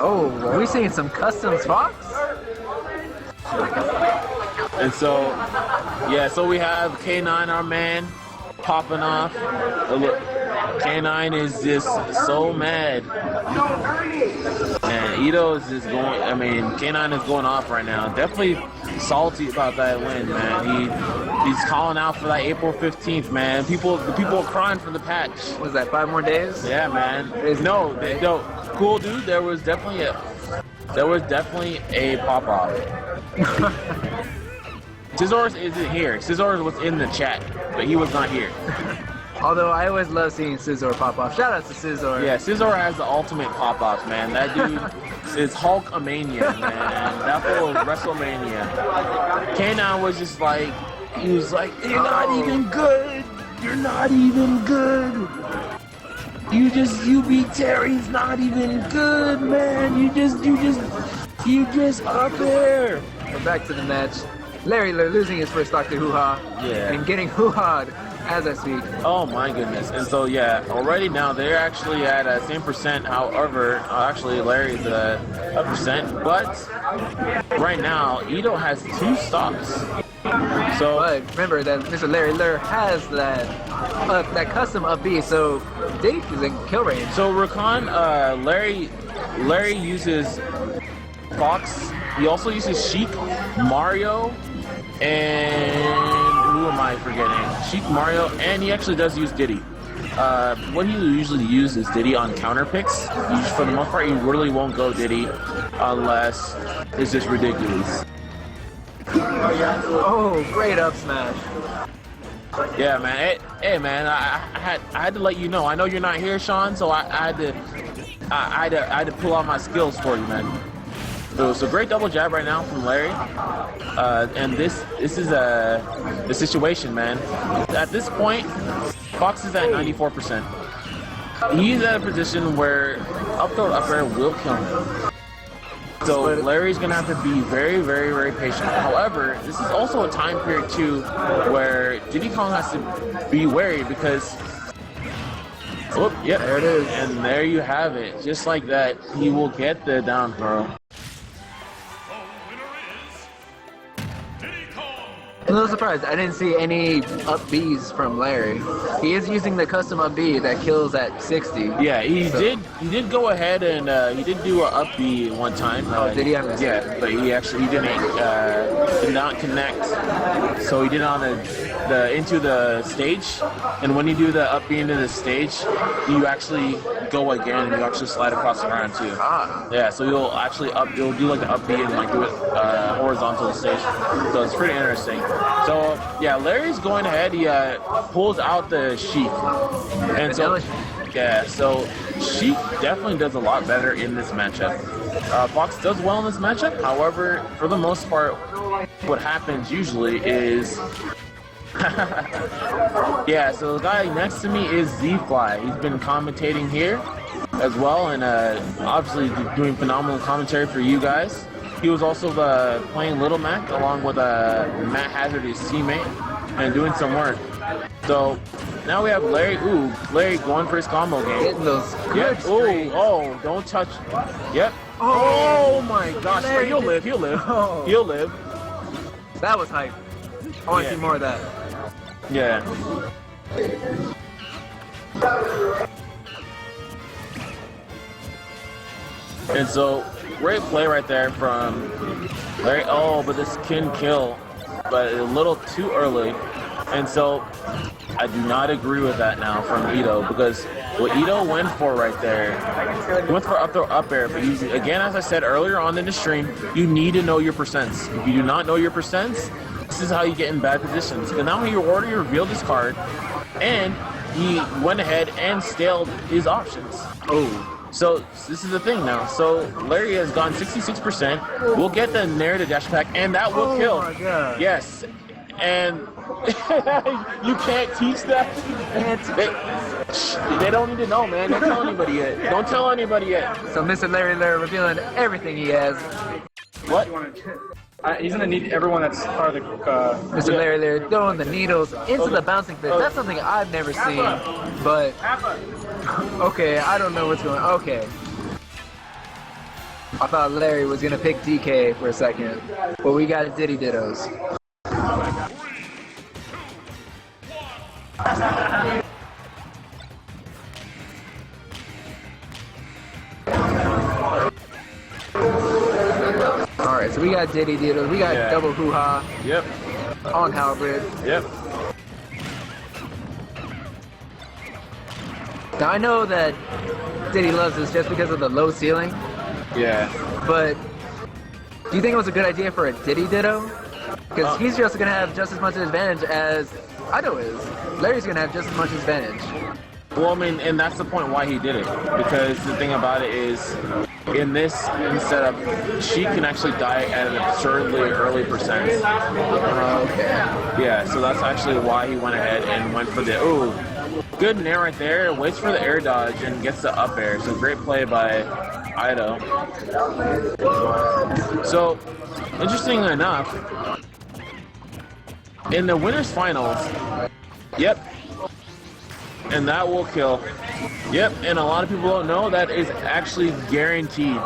Oh, are we seeing some customs Fox? And so, yeah, so we have K9, our man, popping off. K9 is just so mad. And Ito is just going, I mean, K9 is going off right now. Definitely salty about that win, man. He's calling out for that April 15th, man. The people are crying for the patch. Was that 5 more days? Yeah, man. No, cool dude, there was definitely a pop-off. Scissors isn't here. Scissors was in the chat, but he was not here. Although I always love seeing Scissor pop off. Shout out to Scissor. Yeah, Scissor has the ultimate pop-offs, man. That dude is Hulkamania, man. That fool is WrestleMania. K9 was just like, he was like, you're not even good. You're not even good. You beat Terry's not even good, man. You just up there. We're back to the match. Larry losing his first stock to Hoo-Ha. Yeah. And getting Hoo-Ha'd as I speak. Oh my goodness. And so yeah, already now they're actually at same percent. However, actually Larry's at a percent, but right now Ito has 2 stops. So but remember that Mr. Larry Lur has that custom up B, so Diddy is in kill range. So Rakan, Larry uses Fox. He also uses Sheik, Mario, and who am I forgetting? Sheik, Mario, and he actually does use Diddy. What he usually uses is Diddy on counter picks. For the most part, he really won't go Diddy unless it's just ridiculous. Oh, great up smash. Yeah, man. Hey, man. I had to let you know. I know you're not here, Sean, so I had to pull out my skills for you, man. So great double jab right now from Larry, and this is the situation, man. At this point, Fox is at 94%. He's at a position where up throw up air will kill him. So Larry's gonna have to be very, very, very patient. However, this is also a time period too where Diddy Kong has to be wary because. Oh, yep, there it is. And there you have it. Just like that, he will get the down throw. I'm a little surprised. I didn't see any up Bs from Larry. He is using the custom up B that kills at 60. Yeah, he did go ahead and he did do an up B one time. Did he? Yeah, but he did not connect. So he did on the into the stage, and when you do the up B into the stage, you actually go again and you actually slide across the ground too. Yeah, so you'll do like the up B and like do it horizontal to the stage. So it's pretty interesting. So yeah, Larry's going ahead. He pulls out the Sheik, and so yeah, so Sheik definitely does a lot better in this matchup. Fox does well in this matchup. However, for the most part, what happens usually is yeah. So the guy next to me is Z-Fly. He's been commentating here as well, and obviously doing phenomenal commentary for you guys. He was also playing Little Mac along with Matt Hazard, his teammate, and doing some work. So now we have Larry. Ooh, Larry going for his combo game. Getting those good Ooh, oh, don't touch. Yep. Oh my gosh, Larry, he'll live. He'll live. Oh. He'll live. That was hype. I want to see more of that. Yeah. And so, great play right there from Larry. Oh, but this can kill, but a little too early. And so, I do not agree with that now from Ito, because what Ito went for right there, he went for up throw up air, but again, as I said earlier on in the stream, you need to know your percents. If you do not know your percents, this is how you get in bad positions. Because now he already revealed his card, and he went ahead and staled his options. Oh. So this is the thing now. So Larry has gone 66%. We'll get the narrative dash attack, and that will kill. Oh my God. Yes. And you can't teach that. They don't need to know, man. Don't tell anybody yet. Don't tell anybody yet. So Mr. Larry Lur revealing everything he has. What? He's gonna need everyone that's part of the. Mr. Larry Lur throwing the needles into the bouncing fish. That's something I've never seen. But okay, I don't know what's going on. Okay. I thought Larry was gonna pick DK for a second, but we got Diddy Dittos. Alright, so we got Diddy Dittos, we got double hoo-ha Yep. on Halberd. Yep. Now I know that Diddy loves this just because of the low ceiling, Yeah. but do you think it was a good idea for a Diddy Ditto? Because he's just gonna have just as much advantage as Ido is. Larry's gonna have just as much advantage. Well, I mean, and that's the point why he did it. Because the thing about it is, in this setup, she can actually die at an absurdly early percent. Okay. Yeah, so that's actually why he went ahead and went for the, ooh, good nair right there, waits for the air dodge and gets the up air. So great play by Ido. So, interesting enough, in the winners finals, yep, and that will kill. Yep, and a lot of people don't know that is actually guaranteed.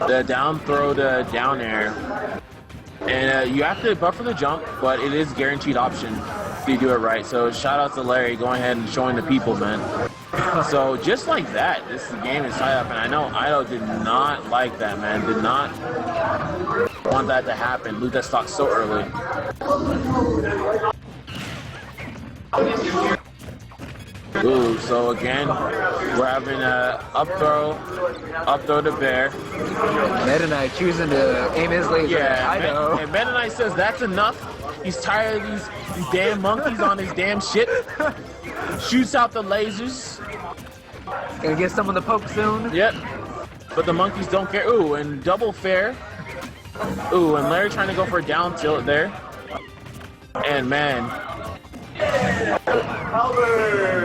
The down throw to down air. And you have to buffer the jump, but it is guaranteed option if you do it right. So shout out to Larry going ahead and showing the people, man. So just like that, this game is tied up, and I know Ido did not like that, man. Did not want that to happen. Lose that stock so early. Ooh, so again, we're having a up throw to bear. Meta Knight choosing to aim his laser at Ido. And Meta Knight says that's enough. He's tired of these damn monkeys on his damn shit. Shoots out the lasers. Gonna get some of the poke soon. Yep. But the monkeys don't care. Ooh, and double fair. Ooh, and Larry trying to go for a down tilt there. And man.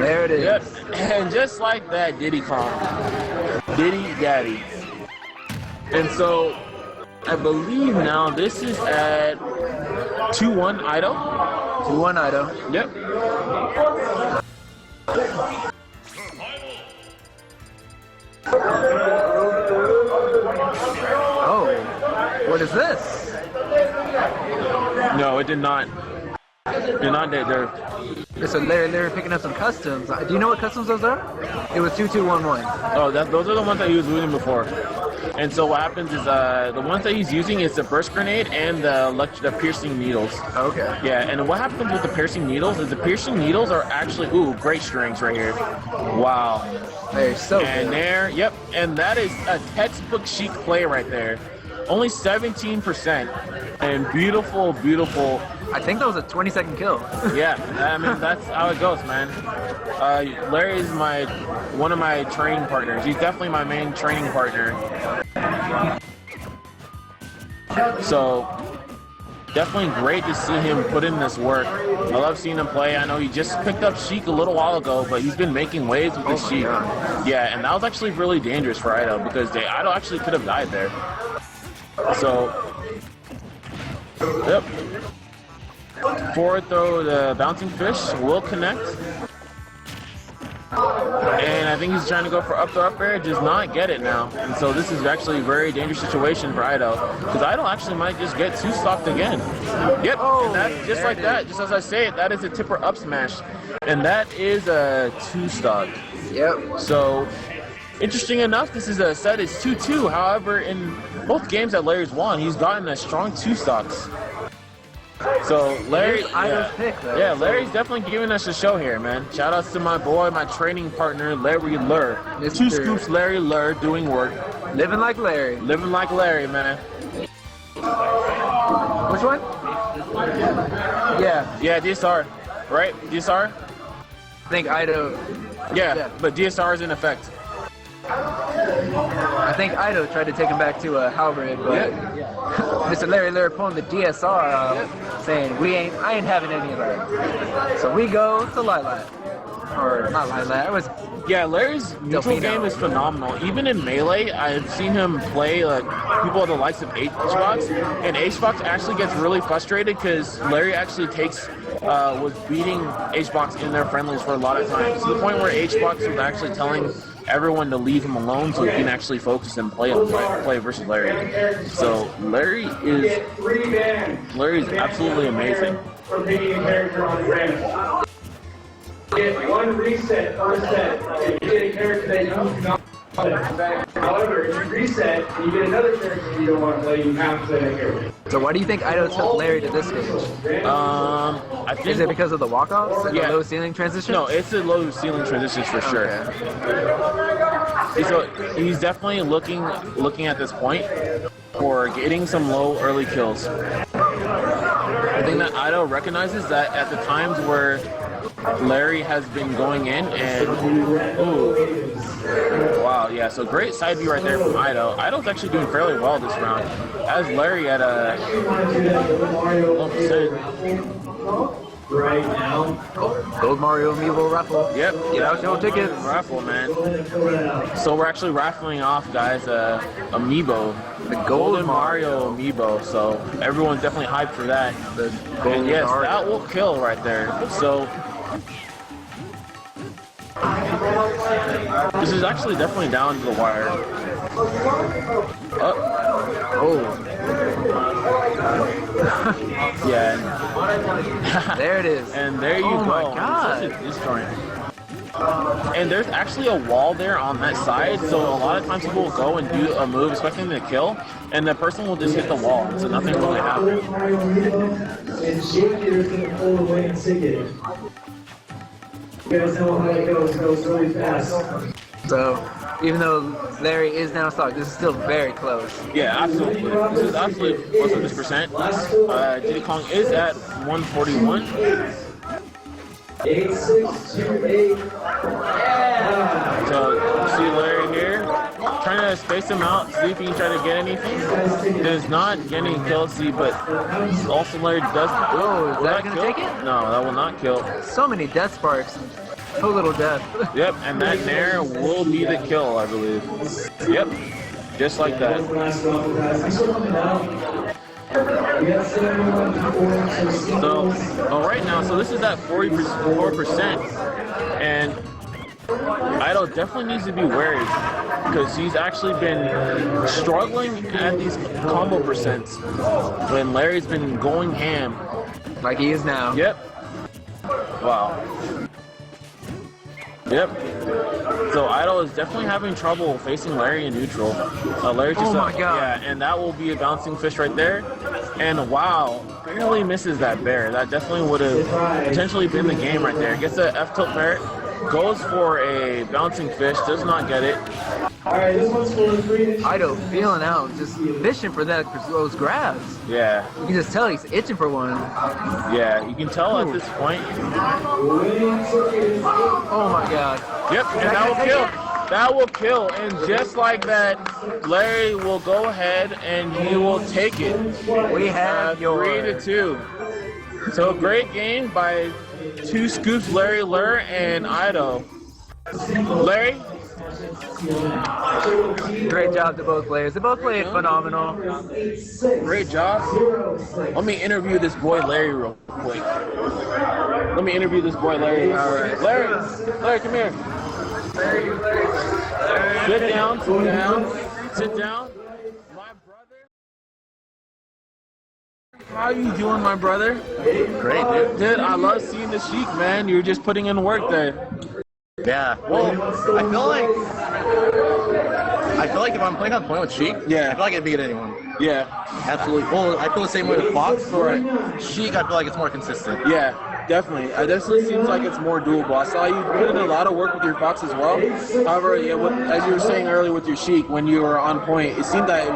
There it is. Yep. And just like that, Diddy Kong. Diddy Daddy. And so, I believe now this is at 2-1 Ido. 2-1 Ido. Yep. Oh, what is this? No, it did not. Did not there. So they're picking up some customs. Do you know what customs those are? It was 2-2-1-1. Oh, those are the ones that he was using before. And so what happens is the ones that he's using is the burst grenade and the piercing needles. Okay. Yeah, and what happens with the piercing needles is the piercing needles are actually, ooh, great strings right here. Wow. They're so And good. there, yep, and that is a textbook Sheik play right there. Only 17%. And beautiful, beautiful. I think that was a 20-second kill. Yeah, I mean, that's how it goes, man. Larry is one of my training partners. He's definitely my main training partner. So, definitely great to see him put in this work. I love seeing him play. I know he just picked up Sheik a little while ago, but he's been making waves with his Sheik. Yeah, and that was actually really dangerous for Ido because Ido actually could have died there. So, yep. Forward throw, the bouncing fish will connect. And I think he's trying to go for up throw up air, does not get it now. And so this is actually a very dangerous situation for Ido. Because Ido actually might just get two-stocked again. Yep, and that's just like that. Just as I say it, that is a tipper up smash. And that is a two-stock. Yep. So, interesting enough, this is a set is 2-2. However, in both games that Larry's won, he's gotten a strong two-stocks. So Larry, Larry's definitely giving us a show here, man. Shout outs to my boy, my training partner, Larry Lur. Two scoops, Larry Lur, doing work. Living like Larry. Living like Larry, man. Which one? Yeah. Yeah, DSR, right? DSR? I think Ido. Yeah, but DSR is in effect. I think Ido tried to take him back to a halberd, but Mr. Larry Lur pulling the DSR, saying I ain't having any of that. So we go to Lilat, or not Lilat. It was Larry's neutral Delfino. game is phenomenal. Even in Melee, I've seen him play like people of the likes of HBox, and HBox actually gets really frustrated because Larry actually was beating HBox in their friendlies for a lot of times, to the point where HBox was actually telling everyone to leave him alone so he can actually focus and play versus Larry. So Larry is absolutely amazing. Get one reset per set. If you get a character that you do not want to play. However, if you reset and you get another character you don't want to play, you have to play that character. So why do you think Ido took Larry to this stage? I think Is it because of the walk-offs and the low ceiling transitions? No, it's a low ceiling transitions for sure. So he's definitely looking at this point for getting some low early kills. I think that Ido recognizes that at the times where Larry has been going in and wow, yeah, so great side view right there from Ido. Ido's actually doing fairly well this round. As Larry at a 1%. Right now. Gold Mario Amiibo raffle. Yep. Get out your tickets. Raffle, man. So we're actually raffling off, guys, Amiibo. The Golden Mario Amiibo. So everyone's definitely hyped for that. And yes, that will kill right there. So this is actually definitely down to the wire. Yeah. There it is. And there you go. Oh my God. This joint. And there's actually a wall there on that side, so a lot of times people will go and do a move, expecting to kill, and the person will just hit the wall, so nothing really happens. And Shaker's gonna pull away and take it. You guys know how it goes really fast. So, even though Larry is now stocked, this is still very close. Yeah, absolutely. This is absolutely close to this percent. Diddy Kong is at 141. 8628. Yeah! So, see Larry here, trying to space him out, see if he can try to get anything. Does not get any kills, see, but also Larry does. Oh, is that going to take it? No, that will not kill. So many death sparks. So little death. Yep, and that Nair will be the kill, I believe. Yep, just like that. So, right now, so this is at 44%, and Ido definitely needs to be wary because he's actually been struggling at these combo percents when Larry's been going ham. Like he is now. Yep. Wow. Yep. So Ido is definitely having trouble facing Larry in neutral. Larry just, oh my God. Yeah, and that will be a bouncing fish right there. And wow, barely misses that bear. That definitely would have potentially been the game right there. Gets a F tilt parrot, goes for a bouncing fish, does not get it. Alright, this one's for the free. Ido feeling out, just fishing for those grabs. Yeah. You can just tell he's itching for one. Yeah, you can tell at this point. Oh my God. Yep, and that will kill. That will kill, and just like that, Larry will go ahead and he will take it. We have 3-2. So great game by two scoops, Larry Lur and Ido. Larry? Great job to both players. They both played phenomenal. Great job. Let me interview this boy Larry real quick. Let me interview this boy Larry. All right. Larry, come here. Sit down. Sit down. My brother. How you doing, my brother? Great, dude. Dude, I love seeing the Sheik, man. You're just putting in work there. Yeah. Well, I feel like if I'm playing on point with Sheik, Yeah. I feel like I can beat anyone. Yeah. Absolutely. Well, I feel the same way with Fox, or Sheik, I feel like it's more consistent. Yeah, definitely. It definitely seems like it's more doable. I saw you put in a lot of work with your Fox as well. However, yeah, as you were saying earlier with your Sheik, when you were on point, it seemed that,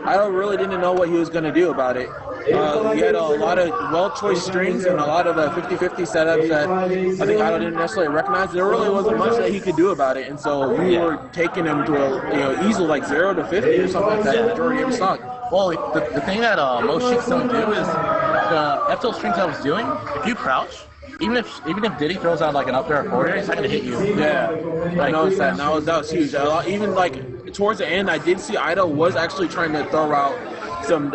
I really didn't know what he was going to do about it. He had a lot of well-choiced strings and a lot of 50-50 setups that I think Ido didn't necessarily recognize. There really wasn't much that he could do about it, and so we were taking him to a easel like 0 to 50 or something like that. The majority of his stock. Well, the thing that most Sheiks don't do is the F-tilt strings I was doing, if you crouch, even if Diddy throws out like an up air or forward air, he's not going to hit you. Yeah, I noticed that. That was huge. Even like towards the end, I did see Ido was actually trying to throw out some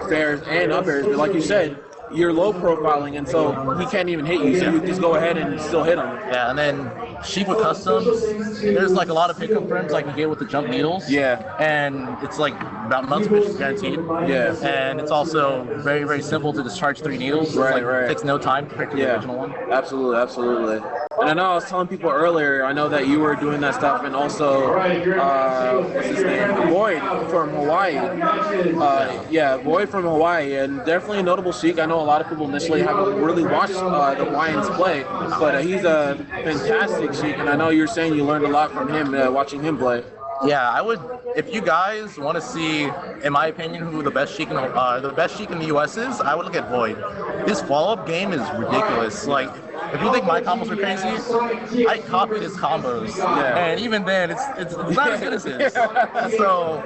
fairs and up airs, but like you said, you're low profiling, and so he can't even hit you. So you just go ahead and still hit him. Yeah, and then Sheik with customs, there's like a lot of pickup frames I can get with the jump needles. Yeah. And it's like about months fish is guaranteed. Yeah. And it's also very, very simple to discharge 3 needles. Right, It right. takes no time compared to the original one. Absolutely, absolutely. And I know I was telling people earlier, I know that you were doing that stuff, and also, what's his name? Boyd from Hawaii. Boyd from Hawaii, and definitely a notable Sheik. I know a lot of people initially haven't really watched the Hawaiians play, but he's a fantastic Sheik, and I know you're saying you learned a lot from him watching him play. Yeah, I would. If you guys want to see, in my opinion, who the best Sheik in the U.S. is, I would look at Void. His follow-up game is ridiculous. Like, if you think my combos are crazy, I copied his combos, and even then, it's not as good as his. So,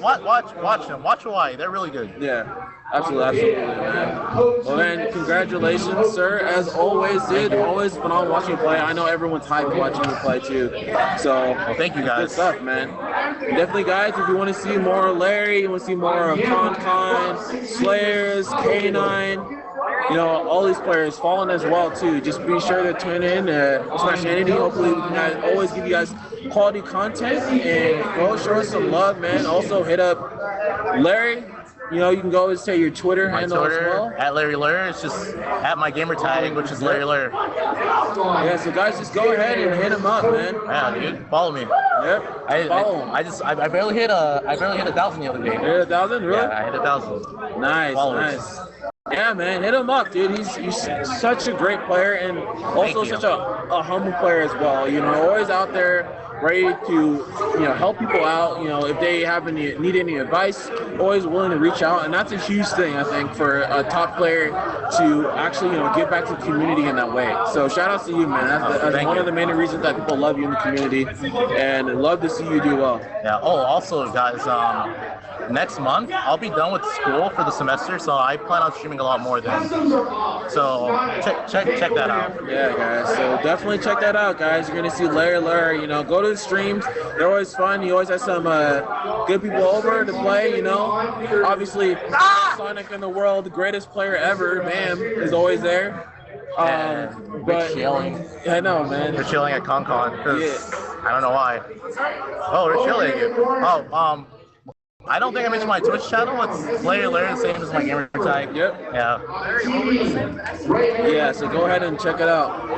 watch them. Watch Hawaii. They're really good. Yeah. Absolutely, man. Well, man, congratulations, sir. As always, dude. Always been on watching you play. I know everyone's hyped watching you play, too. So, well, thank you, guys. Good stuff, man. Definitely, guys, if you want to see more Larry, you want to see more of Con, Slayers, K9, you know, all these players, Fallen as well, too. Just be sure to tune in, Smash Entity. Hopefully, we can always give you guys quality content, and go show us some love, man. Also, hit up Larry. You know, you can go and say your Twitter handle as well. At Larry Lur. It's just at my gamer tag, which is Larry Lur. Yeah, so guys, just go ahead and hit him up, man. Yeah, dude, follow me. Yep. Follow him. I barely hit 1,000 the other day. You hit 1,000, really? Yeah, I hit 1,000. Nice, nice. Yeah, man, hit him up, dude. He's such a great player, and also such a humble player as well. You know, always out there, ready to, help people out. You know, if they need any advice, always willing to reach out, and that's a huge thing, I think, for a top player to actually, give back to the community in that way. So shout out to you, man. That's one of the main reasons that people love you in the community, and love to see you do well. Yeah. Oh, also, guys, next month I'll be done with school for the semester, so I plan on streaming a lot more then. So check that out. Yeah, guys. So definitely check that out, guys. You're gonna see Larry Lur. Go to the streams. They're always fun. You always have some good people over to play. Obviously, Sonic in the world, the greatest player ever, Bam, is always there. But chilling. I know, man. We're chilling at ConCon because I don't know why. Oh, we're chilling. Oh, I don't think I mentioned my Twitch channel. It's Larry Lur, same as my gamer tag. Yep. Yeah. Yeah, so go ahead and check it out.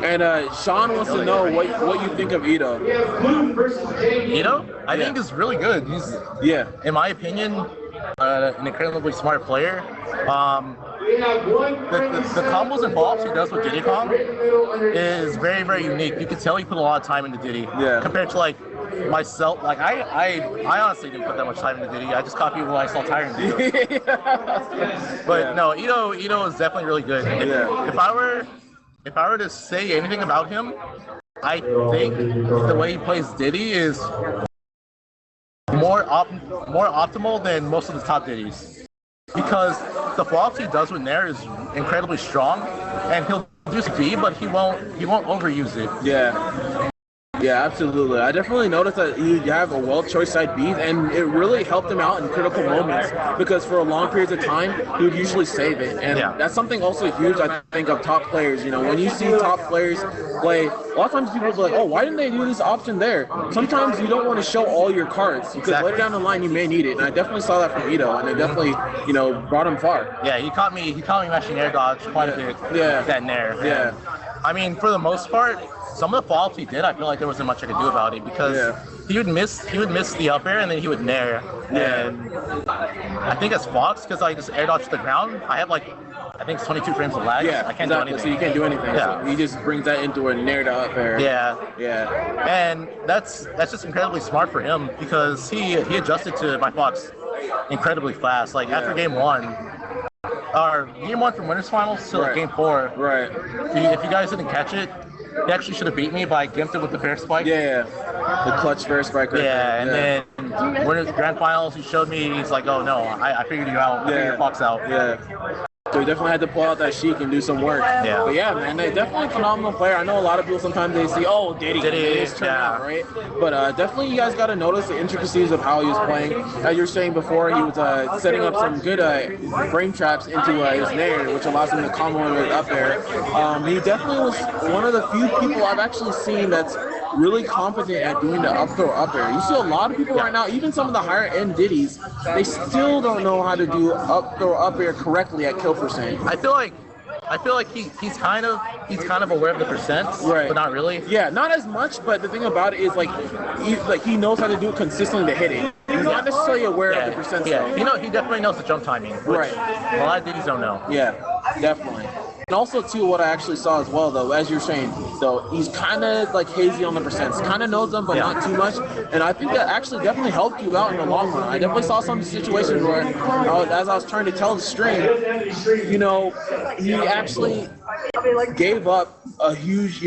And Sean wants to know what you think of Ito. Ito? I think he's really good. He's, in my opinion, an incredibly smart player. The combos and follow-ups he does with Diddy Kong is very, very unique. You can tell he put a lot of time into Diddy. Yeah. Compared to like myself, like I honestly didn't put that much time into Diddy. I just copied what I saw Tyrant do. But no, Ito is definitely really good. If I were to say anything about him, I think the way he plays Diddy is more optimal than most of the top Diddies. Because the follow-ups he does with Nair is incredibly strong, and he'll do speed, but he won't overuse it. Yeah. Yeah, absolutely. I definitely noticed that you have a well-choiced side beat, and it really helped him out in critical moments, because for a long periods of time, he would usually save it. And that's something also huge, I think, of top players. When you see top players play, a lot of times people are like, oh, why didn't they do this option there? Sometimes you don't want to show all your cards, because later down the line, you may need it. And I definitely saw that from Ito, and it definitely, brought him far. Yeah, he caught me mashing air dodge quite a bit with that Nair. Yeah. I mean, for the most part, some of the follow-ups he did, I feel like there wasn't much I could do about it, because he would miss the up air and then he would nair. And I think as Fox, because I just air dodge to the ground, I have like, I think it's 22 frames of lag. Yeah, I can't do anything. So you can't do anything. Yeah. So he just brings that into a nair to up air. Yeah. Yeah. And that's just incredibly smart for him, because he adjusted to my Fox incredibly fast. Like after game one from Winners Finals to like game 4. Right. If you guys didn't catch it, he actually should have beat me, but I gimped it with the fair spike. Yeah, the clutch fair spike. Right then Winners Grand Finals, he showed me, he's like, oh no, I figured you out. I figured your Fox out. Yeah. So he definitely had to pull out that Sheik and do some work. Yeah. But yeah, man, they definitely a phenomenal player. I know a lot of people sometimes they see, oh, Diddy is turn out, right? But definitely you guys got to notice the intricacies of how he was playing. As you were saying before, he was setting up some good frame traps into his nair, which allows him to combo him with up air. He definitely was one of the few people I've actually seen that's really competent at doing the up throw up air. You see a lot of people right now, even some of the higher end Diddies, they still don't know how to do up throw up air correctly at kill percent. I feel like he's kind of aware of the percents, right? But not really. Yeah, not as much. But the thing about it is he knows how to do it consistently to hit it. He's not necessarily aware of the percents. Yeah, he definitely knows the jump timing, which right? A lot of Diddies don't know. Yeah, definitely. And also, too, what I actually saw as well, though, as you're saying, though, he's kind of like hazy on the percents. Kind of knows them, but not too much. And I think that actually definitely helped you out in the long run. I definitely saw some situations where, as I was trying to tell the stream, you know, he actually gave up a huge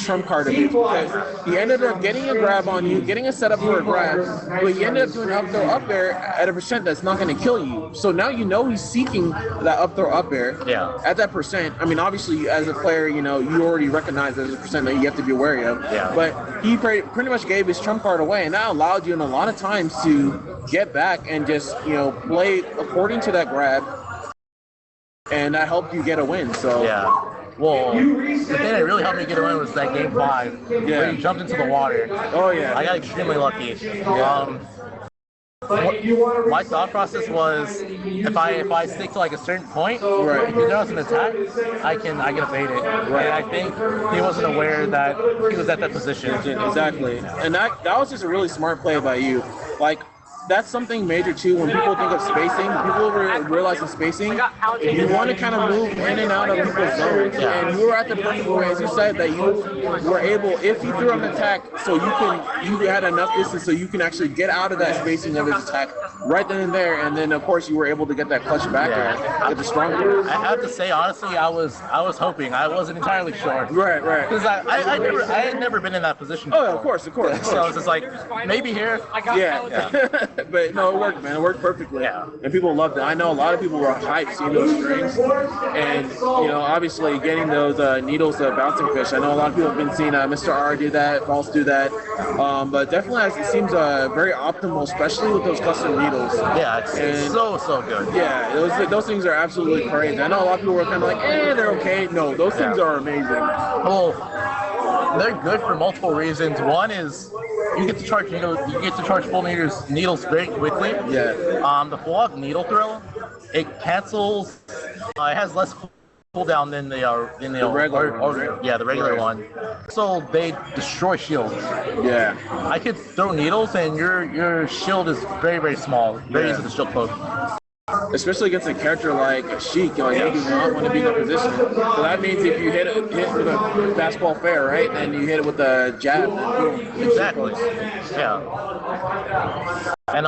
trump card of his because he ended up getting a grab on you, getting a setup for a grab, but he ended up doing up throw up air at a percent that's not going to kill you. So now you know he's seeking that up throw up air at that percent. I mean, obviously, as a player, you know, you already recognize there's a percent that you have to be wary of. Yeah. But he pretty much gave his trump card away, and that allowed you in a lot of times to get back and just, you know, play according to that grab, and that helped you get a win. So yeah. Well, the thing that really helped me get a win was that game 5, where you jumped into the water. Oh yeah. I got extremely lucky. My thought process was if I stick to like a certain point, if he does an attack, I can evade it. Right. And I think he wasn't aware that he was at that position. Exactly. And that was just a really smart play by you. Like, that's something major too. When people think of spacing, people realize the spacing. You want to kind of move in and out of people's zones, and you were at the perfect point, as you said, that you were able, if you threw an attack, so you had enough distance so you can actually get out of that spacing of his attack right then and there, and then of course you were able to get that clutch back with the strong one. I have to say honestly, I was hoping. I wasn't entirely sure. Right. Because I had never been in that position before. Oh, of course. So I was just like, maybe here. Yeah. But no, it worked, man. It worked perfectly. Yeah. And people loved it. I know a lot of people were hyped seeing those strings. And, you know, obviously getting those needles bouncing fish. I know a lot of people have been seeing Mr. R do that, False do that. But definitely it seems very optimal, especially with those custom needles. Yeah, it's so good. Yeah, those things are absolutely crazy. I know a lot of people were kind of like, they're okay. No, those things are amazing. Well, they're good for multiple reasons. One is you get to charge full needles very quickly. Yeah. The full-out needle throw, it cancels. It has less cooldown than the regular one. So they destroy shields. Yeah. I could throw needles and your shield is very small. Very easy to shield poke. Especially against a character like Sheik, you do not want to be in a position. So that means if you hit with a basketball fair, right, and you hit it with a jab, then boom. Exactly. Yeah. And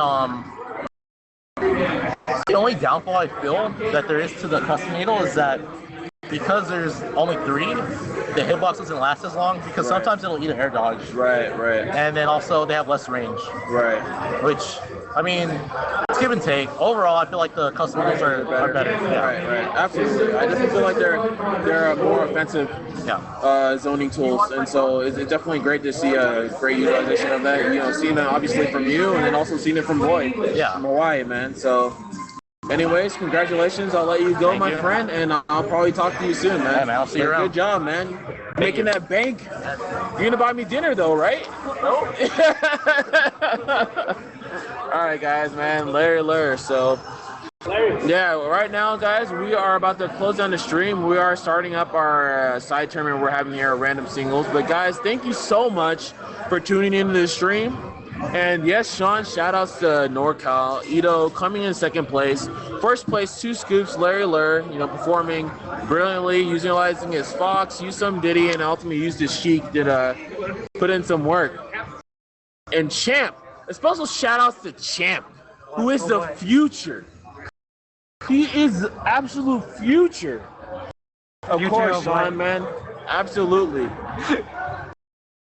the only downfall I feel that there is to the custom needle is that because there's only 3, the hitbox doesn't last as long because sometimes it'll eat an air dodge. Right. And then also they have less range. Right. Which, I mean, it's give and take. Overall, I feel like the custom needles are better. Yeah. Right. Absolutely. I definitely feel like they're more offensive zoning tools, and so it's definitely great to see a great utilization of that. You know, seeing it obviously from you, and then also seeing it from Boyd. Yeah. From Hawaii, man. So. Anyways, congratulations. I'll let you go, my friend, and I'll probably talk to you soon, man. Yeah, man, I'll see you around. Good job, man. Making that bank. You're going to buy me dinner, though, right? Nope. All right, guys, man. Larry Lur. So, yeah, right now, guys, we are about to close down the stream. We are starting up our side tournament we're having here at Random Singles. But, guys, thank you so much for tuning into the stream. And yes, Sean, shout outs to NorCal. Ito coming in 2nd place. 1st place, 2 scoops, Larry Lur, performing brilliantly, utilizing his Fox, used some Diddy, and ultimately used his Sheik to put in some work. And Champ, a special shout outs to Champ, who is the future. He is the absolute future. Of course, Sean, man. Absolutely.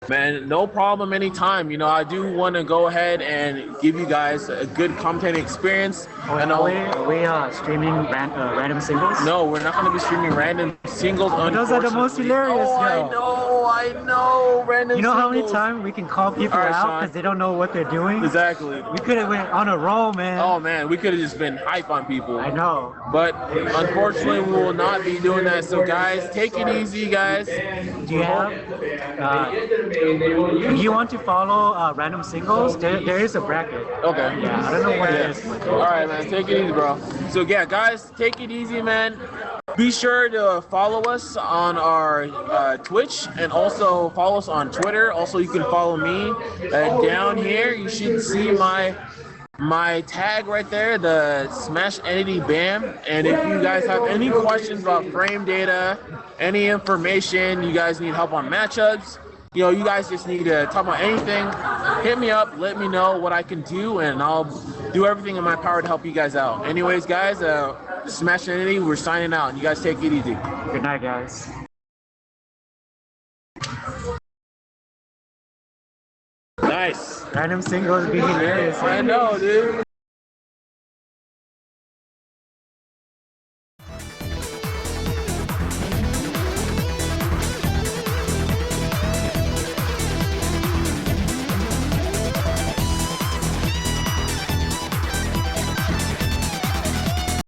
Man, no problem anytime. You know, I do want to go ahead and give you guys a good content experience. Are we streaming random singles? No, we're not going to be streaming random singles. Those are the most hilarious. I know, random. You know how many singles. times we can call people All right, out Sean. because they don't know what they're doing? Exactly. We could have went on a roll, man. Oh man, we could have just been hype on people. I know. But unfortunately, we will not be doing that. So guys, take it easy, guys. Do you have? If you want to follow random singles, there is a bracket. Okay. Yeah, I don't know what it is. But All right, man. Take it easy, bro. So yeah, guys, take it easy, man. Be sure to follow us on our Twitch and also follow us on Twitter. Also, you can follow me down here. You should see my tag right there, the Smash Entity Bam. And if you guys have any questions about frame data, any information, you guys need help on matchups, you know, you guys just need to talk about anything, hit me up, let me know what I can do, and I'll do everything in my power to help you guys out. Anyways, guys, Smash Entity, we're signing out, and you guys take it easy. good night, guys. Nice. Random singles be hilarious. I know, dude.